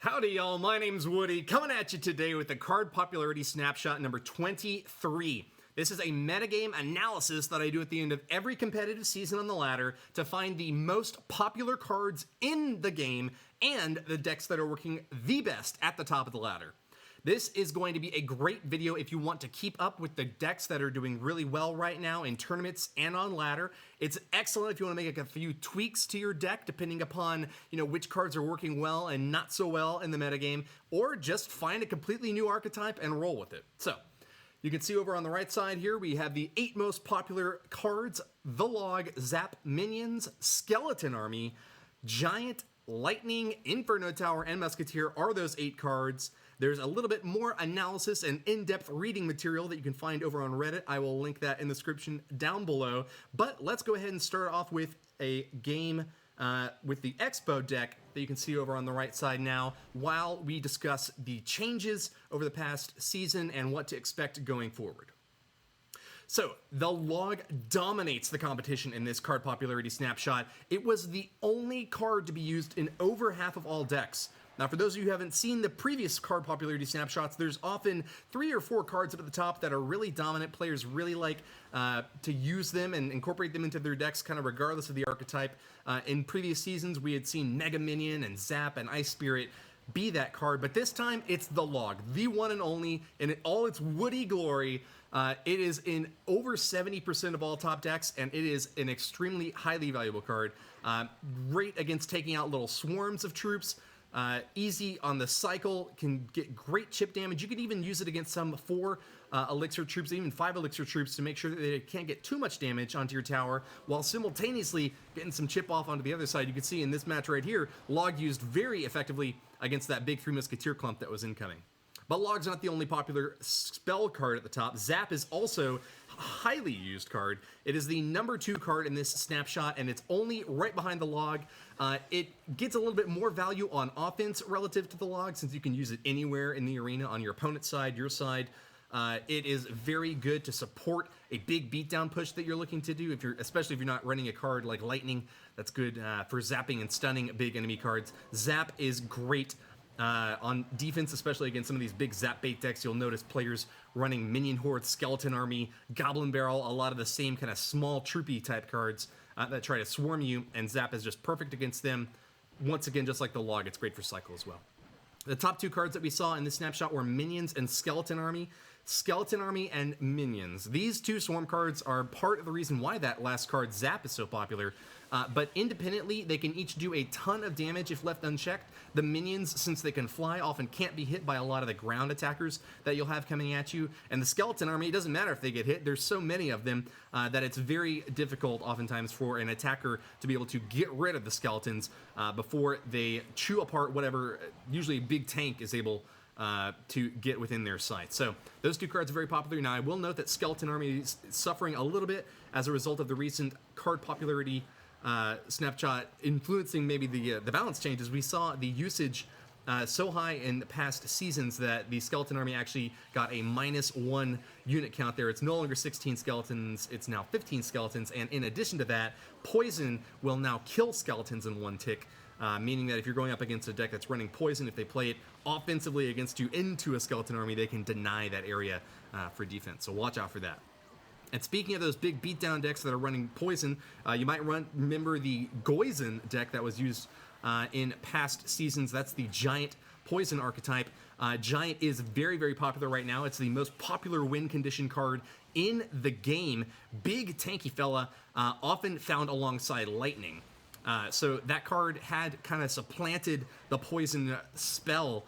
Howdy y'all, my name's Woody, coming at you today with the card popularity snapshot number 23. This is a metagame analysis that I do at the end of every competitive season on the ladder to find the most popular cards in the game and the decks that are working the best at the top of the ladder. This is going to be a great video if you want to keep up with the decks that are doing really well right now in tournaments and on ladder. It's excellent if you want to make a few tweaks to your deck depending upon, which cards are working well and not so well in the metagame, or just find a completely new archetype and roll with it. So, you can see over on the right side here, we have the 8 most popular cards: The Log, Zap, Minions, Skeleton Army, Giant, Lightning, Inferno Tower, and Musketeer are those 8 cards. There's a little bit more analysis and in-depth reading material that you can find over on Reddit. I will link that in the description down below. But let's go ahead and start off with a game with the Expo deck that you can see over on the right side now, while we discuss the changes over the past season and what to expect going forward. So, the Log dominates the competition in this card popularity snapshot. It was the only card to be used in over half of all decks. Now, for those of you who haven't seen the previous card popularity snapshots, there's often 3 or 4 cards up at the top that are really dominant. Players really like to use them and incorporate them into their decks, kind of regardless of the archetype. In previous seasons, we had seen Mega Minion and Zap and Ice Spirit be that card, but this time it's the Log, the one and only, in all its woody glory. It is in over 70% of all top decks, and it is an extremely highly valuable card. Great against taking out little swarms of troops. Easy on the cycle, can get great chip damage. You can even use it against some 4 elixir troops, even 5 elixir troops, to make sure that they can't get too much damage onto your tower, while simultaneously getting some chip off onto the other side. You can see in this match right here, Log used very effectively against that big 3 Musketeer clump that was incoming. But Log's not the only popular spell card at the top. Zap is also a highly used card. It is the number 2 card in this snapshot, and it's only right behind the Log. It gets a little bit more value on offense relative to the Log, since you can use it anywhere in the arena, on your opponent's side, your side. It is very good to support a big beatdown push that you're looking to do, especially if you're not running a card like Lightning. That's good for zapping and stunning big enemy cards. Zap is great on defense, especially against some of these big Zap bait decks. You'll notice players running Minion Horde, Skeleton Army, Goblin Barrel, a lot of the same kind of small troopy type cards that try to swarm you, and Zap is just perfect against them. Once again, just like the Log, it's great for cycle as well. The top 2 cards that we saw in this snapshot were Minions and Skeleton Army. Skeleton Army and Minions. These 2 swarm cards are part of the reason why that last card, Zap, is so popular. But independently, they can each do a ton of damage if left unchecked. The Minions, since they can fly, often can't be hit by a lot of the ground attackers that you'll have coming at you. And the Skeleton Army, it doesn't matter if they get hit. There's so many of them that it's very difficult oftentimes for an attacker to be able to get rid of the skeletons before they chew apart whatever, usually a big tank is able to get within their sight. So those 2 cards are very popular. Now, I will note that Skeleton Army is suffering a little bit as a result of the recent card popularity snapshot influencing maybe the balance changes. We saw the usage so high in the past seasons that the Skeleton Army actually got a -1 unit count there. It's no longer 16 skeletons, it's now 15 skeletons, and in addition to that, poison will now kill skeletons in 1 tick. Meaning that if you're going up against a deck that's running poison, if they play it offensively against you into a Skeleton Army, they can deny that area for defense. So watch out for that. And speaking of those big beatdown decks that are running poison, you might remember the Goizen deck that was used in past seasons. That's the Giant Poison archetype. Giant is very, very popular right now. It's the most popular win condition card in the game. Big tanky fella, often found alongside Lightning. So that card had kind of supplanted the poison spell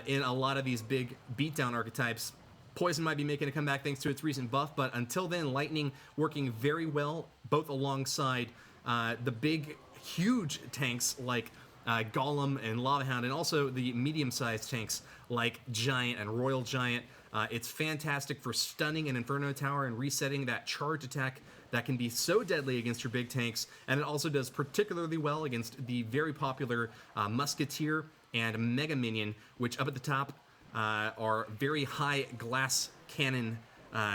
in a lot of these big beatdown archetypes. Poison might be making a comeback thanks to its recent buff, but until then, Lightning working very well, both alongside the big, huge tanks like Golem and Lava Hound, and also the medium-sized tanks like Giant and Royal Giant. It's fantastic for stunning an Inferno Tower and resetting that charge attack that can be so deadly against your big tanks, and it also does particularly well against the very popular Musketeer and Mega Minion, which up at the top are very high glass cannon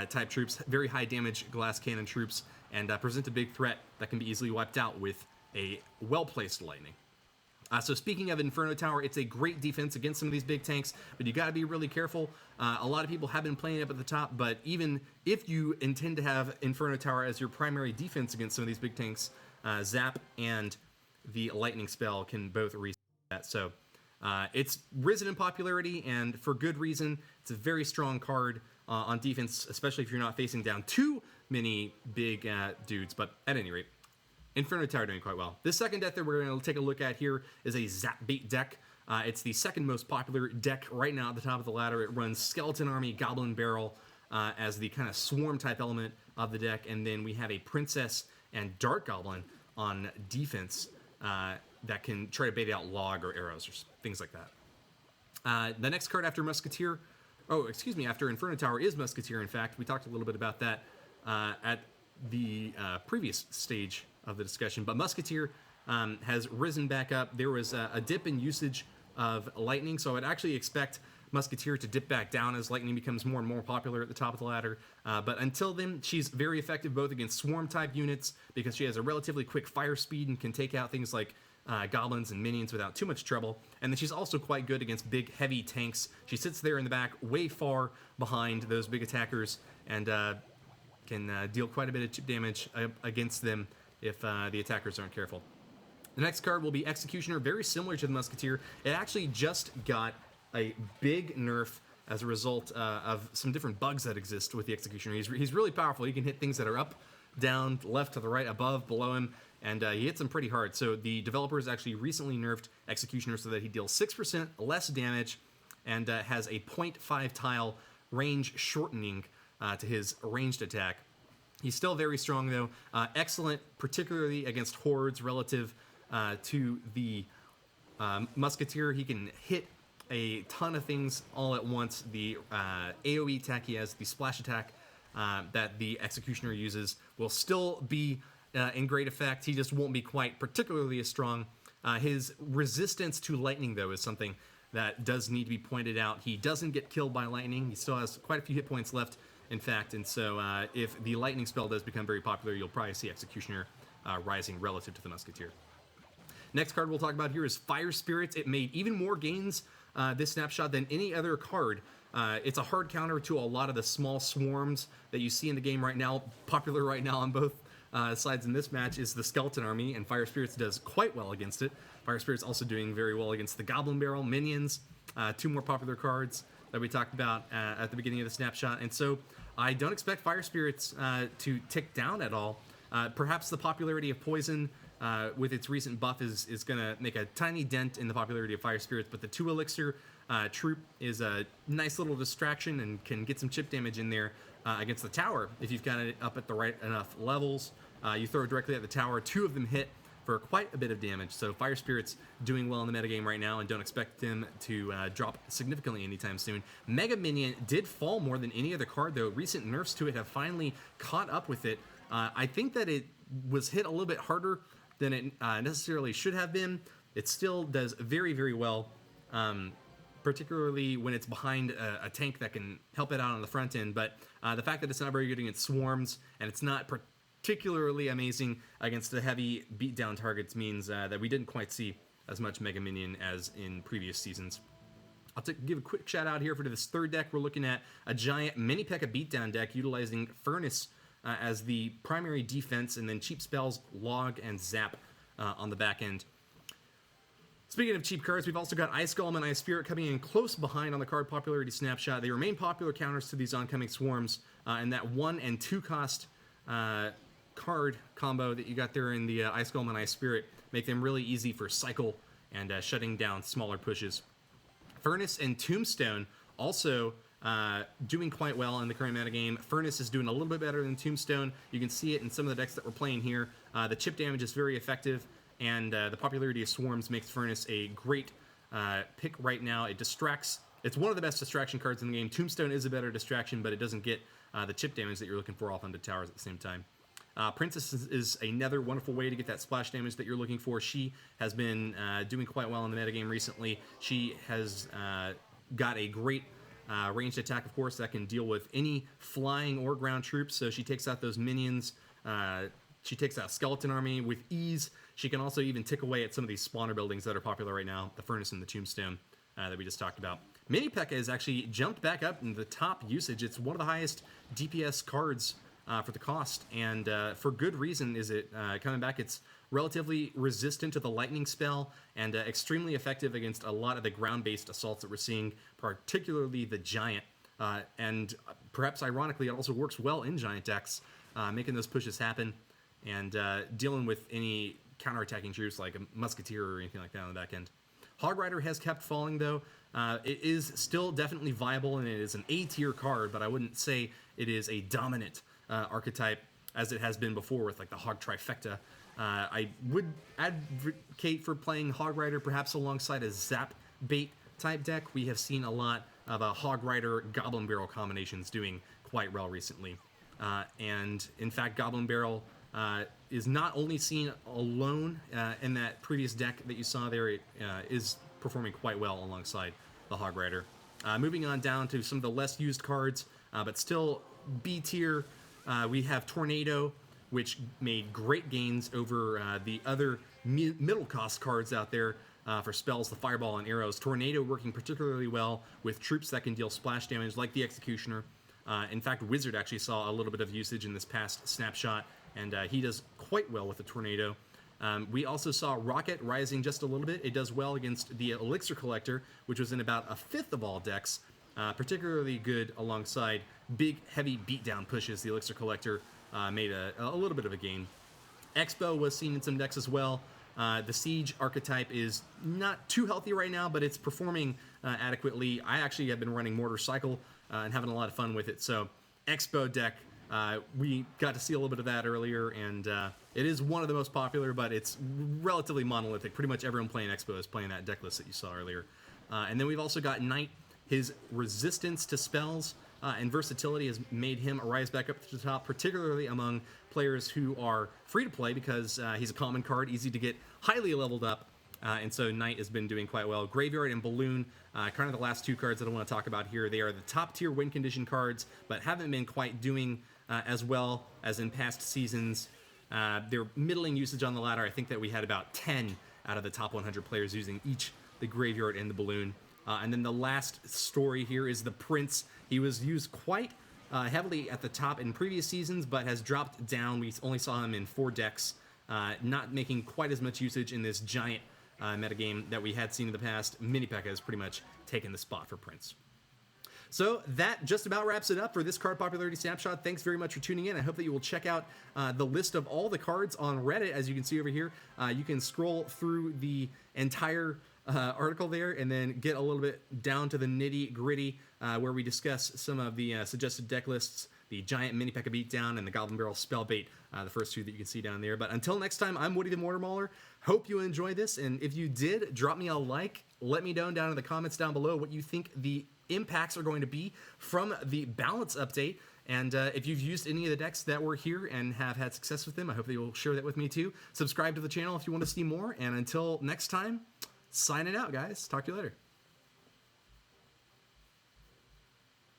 type troops, very high damage glass cannon troops, and present a big threat that can be easily wiped out with a well-placed Lightning. So speaking of Inferno Tower, it's a great defense against some of these big tanks, but you got to be really careful. A lot of people have been playing up at the top, but even if you intend to have Inferno Tower as your primary defense against some of these big tanks, Zap and the Lightning Spell can both reset that. So it's risen in popularity, and for good reason. It's a very strong card on defense, especially if you're not facing down too many big dudes, but at any rate, Inferno Tower doing quite well. This second deck that we're going to take a look at here is a Zap Bait deck. It's the second most popular deck right now at the top of the ladder. It runs Skeleton Army, Goblin Barrel as the kind of swarm type element of the deck, and then we have a Princess and Dart Goblin on defense that can try to bait out Log or arrows or things like that. The next card after Musketeer, after Inferno Tower is Musketeer, in fact. We talked a little bit about that at the previous stage of the discussion, but Musketeer has risen back up. There was a dip in usage of Lightning, so I would actually expect Musketeer to dip back down as Lightning becomes more and more popular at the top of the ladder. But until then, she's very effective both against swarm-type units because she has a relatively quick fire speed and can take out things like goblins and minions without too much trouble. And then she's also quite good against big, heavy tanks. She sits there in the back, way far behind those big attackers, and can deal quite a bit of chip damage against them if the attackers aren't careful. The next card will be Executioner, very similar to the Musketeer. It actually just got a big nerf as a result of some different bugs that exist with the Executioner. He's really powerful. He can hit things that are up, down, left, to the right, above, below him, and he hits them pretty hard. So the developers actually recently nerfed Executioner so that he deals 6% less damage and has a 0.5 tile range shortening to his ranged attack. He's still very strong, though. Excellent, particularly against hordes relative to the Musketeer. He can hit a ton of things all at once. The AoE attack he has, the splash attack that the Executioner uses, will still be in great effect. He just won't be quite particularly as strong. His resistance to lightning, though, is something that does need to be pointed out. He doesn't get killed by lightning. He still has quite a few hit points left, in fact, and so if the lightning spell does become very popular, you'll probably see Executioner rising relative to the Musketeer. Next card we'll talk about here is Fire Spirits. It made even more gains this snapshot than any other card. It's a hard counter to a lot of the small swarms that you see in the game right now. Popular right now on both sides in this match is the Skeleton Army, and Fire Spirits does quite well against it. Fire Spirits also doing very well against the Goblin Barrel, Minions, two more popular cards that we talked about at the beginning of the snapshot. And so I don't expect Fire Spirits to tick down at all. Perhaps the popularity of Poison with its recent buff is going to make a tiny dent in the popularity of Fire Spirits, but the 2 Elixir troop is a nice little distraction and can get some chip damage in there against the tower if you've got it up at the right enough levels. You throw it directly at the tower, 2 of them hit for quite a bit of damage. So Fire Spirit's doing well in the metagame right now, and don't expect them to drop significantly anytime soon. Mega Minion did fall more than any other card, though. Recent nerfs to it have finally caught up with it. I think that it was hit a little bit harder than it necessarily should have been. It still does very, very well, particularly when it's behind a tank that can help it out on the front end. But the fact that it's not very good against swarms, and it's not particularly amazing against the heavy beatdown targets means that we didn't quite see as much Mega Minion as in previous seasons. I'll give a quick shout out here for this third deck. We're looking at a giant mini P.E.K.K.A beatdown deck utilizing Furnace as the primary defense, and then cheap spells, Log, and Zap on the back end. Speaking of cheap cards, we've also got Ice Golem and Ice Spirit coming in close behind on the card popularity snapshot. They remain popular counters to these oncoming swarms, and that 1 and 2 cost card combo that you got there in the Ice Golem and Ice Spirit make them really easy for cycle and shutting down smaller pushes. Furnace and Tombstone also doing quite well in the current metagame. Furnace is doing a little bit better than Tombstone. You can see it in some of the decks that we're playing here. The chip damage is very effective, and the popularity of swarms makes Furnace a great pick right now. It distracts. It's one of the best distraction cards in the game. Tombstone is a better distraction, but it doesn't get the chip damage that you're looking for off onto towers at the same time. Princess is another wonderful way to get that splash damage that you're looking for. She has been doing quite well in the metagame recently. She has got a great ranged attack, of course, that can deal with any flying or ground troops. So she takes out those minions. She takes out Skeleton Army with ease. she can also even tick away at some of these spawner buildings that are popular right now, the Furnace and the Tombstone that we just talked about. Mini P.E.K.K.A has actually jumped back up in the top usage. It's one of the highest DPS cards for the cost, and for good reason is it coming back. It's relatively resistant to the lightning spell and extremely effective against a lot of the ground-based assaults that we're seeing, particularly the giant. And perhaps ironically, it also works well in giant decks, making those pushes happen and dealing with any counterattacking troops like a musketeer or anything like that on the back end. Hog Rider has kept falling though. It is still definitely viable, and it is an A-tier card, but I wouldn't say it is a dominant archetype as it has been before with like the Hog Trifecta. I would advocate for playing Hog Rider perhaps alongside a Zap Bait type deck. We have seen a lot of Hog Rider Goblin Barrel combinations doing quite well recently. And in fact, Goblin Barrel is not only seen alone in that previous deck that you saw there, it is performing quite well alongside the Hog Rider. Moving on down to some of the less used cards, but still B tier, we have Tornado, which made great gains over the other middle cost cards out there for spells, the Fireball and Arrows. Tornado working particularly well with troops that can deal splash damage like the Executioner. In fact, Wizard actually saw a little bit of usage in this past Snapshot, and he does quite well with the Tornado. We also saw Rocket rising just a little bit. It does well against the Elixir Collector, which was in about a fifth of all decks. Particularly good alongside big, heavy beatdown pushes. The Elixir Collector made a little bit of a gain. Expo was seen in some decks as well. The Siege archetype is not too healthy right now, but it's performing adequately. I actually have been running Mortar Cycle and having a lot of fun with it. So Expo deck, we got to see a little bit of that earlier, and it is one of the most popular, but it's relatively monolithic. Pretty much everyone playing Expo is playing that deck list that you saw earlier. And then we've also got Knight. His resistance to spells and versatility has made him rise back up to the top, particularly among players who are free to play because he's a common card, easy to get highly leveled up. And so Knight has been doing quite well. Graveyard and Balloon, kind of the last two cards that I want to talk about here. They are the top tier win condition cards, but haven't been quite doing as well as in past seasons. Their middling usage on the ladder, I think that we had about 10 out of the top 100 players using each the Graveyard and the Balloon. And then the last story here is the Prince. He was used quite heavily at the top in previous seasons, but has dropped down. We only saw him in 4 decks, not making quite as much usage in this giant metagame that we had seen in the past. Mini P.E.K.K.A has pretty much taken the spot for Prince. So that just about wraps it up for this card popularity snapshot. Thanks very much for tuning in. I hope that you will check out the list of all the cards on Reddit. As you can see over here, you can scroll through the entire article there and then get a little bit down to the nitty gritty where we discuss some of the suggested deck lists, the giant Mini P.E.K.K.A Beatdown and the Goblin Barrel Spellbait, the first two that you can see down there. But until next time, I'm Woody the Mortar Mauler. Hope you enjoyed this, and if you did, drop me a like. Let me know down in the comments down below what you think the impacts are going to be from the balance update. And if you've used any of the decks that were here and have had success with them, I hope that you'll share that with me too. Subscribe to the channel if you want to see more. And until next time, signing out, guys. Talk to you later.